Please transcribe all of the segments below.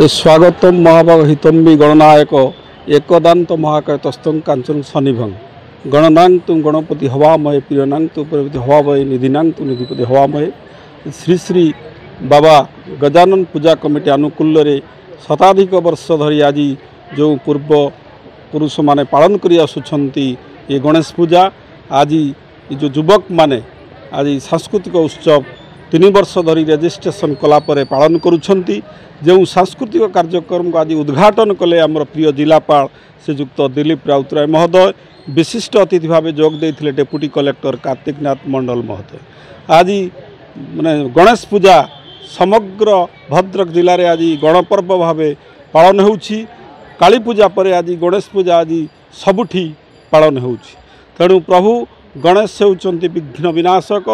स्वागतम महाभाग हितम्बी गणनायक एकदंत महाकायतस्थं कांचन शनिभंग गणनांग तुम गणपति हवामय प्रियनांग तु प्रपति हवामय निधिनांग तु निधिपति हवामय श्री श्री बाबा गजानन पूजा कमिटी आनुकूल्य रे शताधिक वर्ष धरी आज जो पूर्व पुरुष माने पालन करि आसुछंती ये गणेश पूजा आज जो युवक माने आज सांस्कृतिक उत्सव 3 वर्ष धरी रेजिस्ट्रेशन कलापर पालन करुछंती जो सांस्कृतिक कार्यक्रम को आज उद्घाटन कले आमर प्रिय जिलापाल श्रीजुक्त दिलीप राउतराय महोदय विशिष्ट अतिथि भाव जोग देते डेप्यूटी कलेक्टर कार्तिक नाथ मंडल महोदय। आज माने गणेश पूजा समग्र भद्रक जिले में आज गणपर्व भाव पालन होउछि। काली पूजा पर आज गणेश पूजा आज सबुठी पालन होउछि। तेणु प्रभु गणेश होउछंती विघ्न विनाशक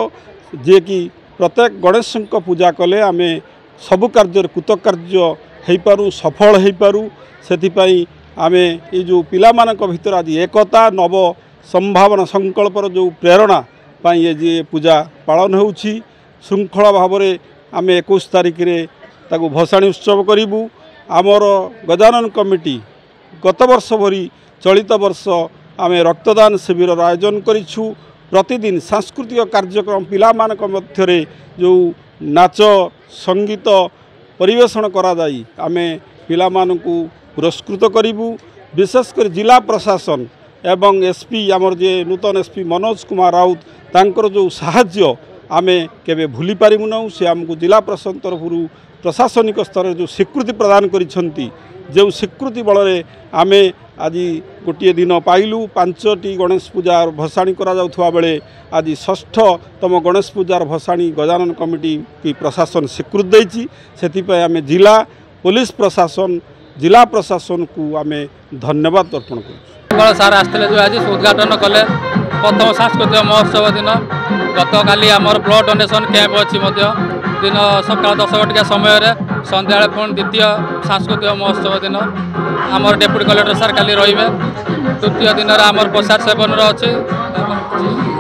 जे कि प्रत्येक गणेश पूजा कले आमे सबु कार्य कृतकार्य हो पारू सफल हो पारू से आमे ये जो पिला मानक भीतर आज एकता नव संभावना संकल्पर जो प्रेरणा पाई ये पूजा पालन होउछि। श्रृंखला भाव में आमे 21 तारिख रे ताकू भसाणी उत्सव करूँ। आमर गजानन कमिटी गत वर्ष भरी चलित वर्ष आमे रक्तदान शिविर आयोजन करिछु। प्रतिदिन सांस्कृतिक कार्यक्रम पिला मानक मध्यरे जो नाच संगीत परिवेषण करा जाई आमे पिला मानकु पुरस्कृत करिबु। विशेषकर जिला प्रशासन एवं एसपी आमर जे नूतन एसपी मनोज कुमार राउत तांकर जो साहाय्य आमे केबे भूली पारिबु न। से आमको जिला प्रशासन तरफ प्रशासनिक स्तर जो स्वीकृति प्रदान करिसंती जो स्वीकृति बल आमे आज गोटे दिन पाइलु। 5टी गणेश पूजार भसाणी करा जाउथुवा बेले आज 6ठतम गणेश पूजार भसाणी गजानन कमिटी की प्रशासन स्वीकृति देछि। सेथिपय आमे जिला पुलिस प्रशासन जिला प्रशासन को आमे धन्यवाद अर्पण करूँ। सार आसते जो आज उद्घाटन कले प्रथम सांस्कृतिक महोत्सव दिन गत काली आमर ब्लड डोनेशन कैंप अच्छी दिन सकाल 10 घटिका समय सन्ध्या पुणी द्वितीय सांस्कृतिक महोत्सव दिन आमर डेप्यूटी कलेक्टर सार काली रे। तृतीय दिन आमर प्रसाद सेवन अच्छी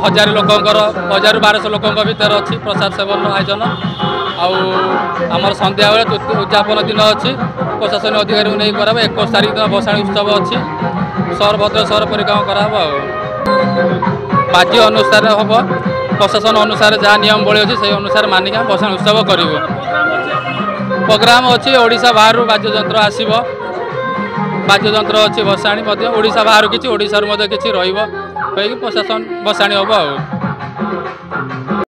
1000 लोकंर 1000-1200 लोकों भीतर अच्छी प्रसाद सेवन आयोजन आमर सन्ध्या बेले उद्यापन दिन अच्छी प्रशासन अधिकारी नहीं कर 21 तारिख दिन भसाणी उत्सव अच्छी सहर भद्रक सहर परिक्रमा करा बाज्य अनुसार हम प्रशासन अनुसार जहाँ नियम बड़ी अच्छी से अनुसार मानिक भसाणी उत्सव करूँ। प्रोग्राम अच्छी ओडिशा बाहर बाद्य यंत्र आसब बाद्य यंत्र अच्छी भसाणी ओडिशा बाहर किसी ओडिशा किसी रही प्रशासन भसाणी हम।